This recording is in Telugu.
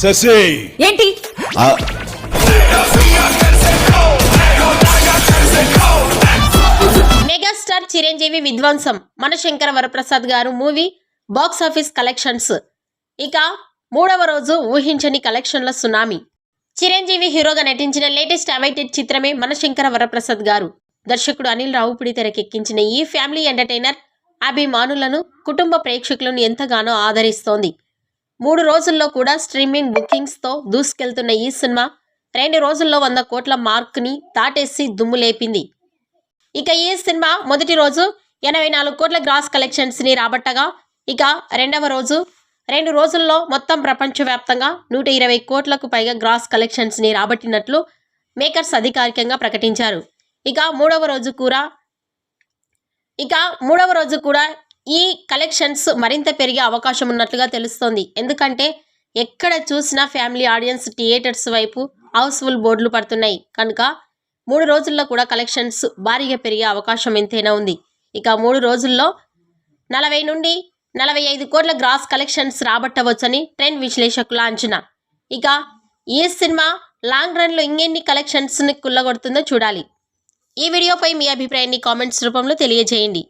శశి ఏంటి మెగాస్టార్ చిరంజీవి విధ్వంసం మనశంకర వరప్రసాద్ గారు మూవీ బాక్స్ ఆఫీస్ కలెక్షన్స్ ఇక మూడవ రోజు ఊహించని కలెక్షన్ల సునామీ. చిరంజీవి హీరోగా నటించిన లేటెస్ట్ అవైటెడ్ చిత్రమే మనశంకర వరప్రసాద్ గారు. దర్శకుడు అనిల్ రావుపుడి తెరకెక్కించిన ఈ ఫ్యామిలీ ఎంటర్టైనర్ అభిమానులను, కుటుంబ ప్రేక్షకులను ఎంతగానో ఆదరిస్తోంది. 3 రోజుల్లో కూడా స్ట్రీమింగ్ బుకింగ్స్తో దూసుకెళ్తున్న ఈ సినిమా 2 రోజుల్లో 100 కోట్ల మార్క్ని దాటేసి దుమ్ము లేపింది. ఇక ఈ సినిమా మొదటి రోజు 84 కోట్ల గ్రాస్ కలెక్షన్స్ని రాబట్టగా, ఇక రెండవ రోజు 2 రోజుల్లో మొత్తం ప్రపంచవ్యాప్తంగా 120 కోట్లకు పైగా గ్రాస్ కలెక్షన్స్ని రాబట్టినట్లు మేకర్స్ అధికారికంగా ప్రకటించారు. ఇక మూడవ రోజు కూడా ఈ కలెక్షన్స్ మరింత పెరిగే అవకాశం ఉన్నట్లుగా తెలుస్తోంది. ఎందుకంటే ఎక్కడ చూసినా ఫ్యామిలీ ఆడియన్స్ థియేటర్స్ వైపు హౌస్ఫుల్ బోర్డులు పడుతున్నాయి కనుక 3 రోజుల్లో కూడా కలెక్షన్స్ భారీగా పెరిగే అవకాశం ఎంతైనా ఉంది. ఇక 3 రోజుల్లో 40 నుండి 45 కోట్ల గ్రాస్ కలెక్షన్స్ రాబట్టవచ్చని ట్రెండ్ విశ్లేషకుల అంచనా. ఇక ఈ సినిమా లాంగ్ రన్లో ఇంకెన్ని కలెక్షన్స్ని కుల్లగొడుతుందో చూడాలి. ఈ వీడియోపై మీ అభిప్రాయాన్ని కామెంట్స్ రూపంలో తెలియజేయండి.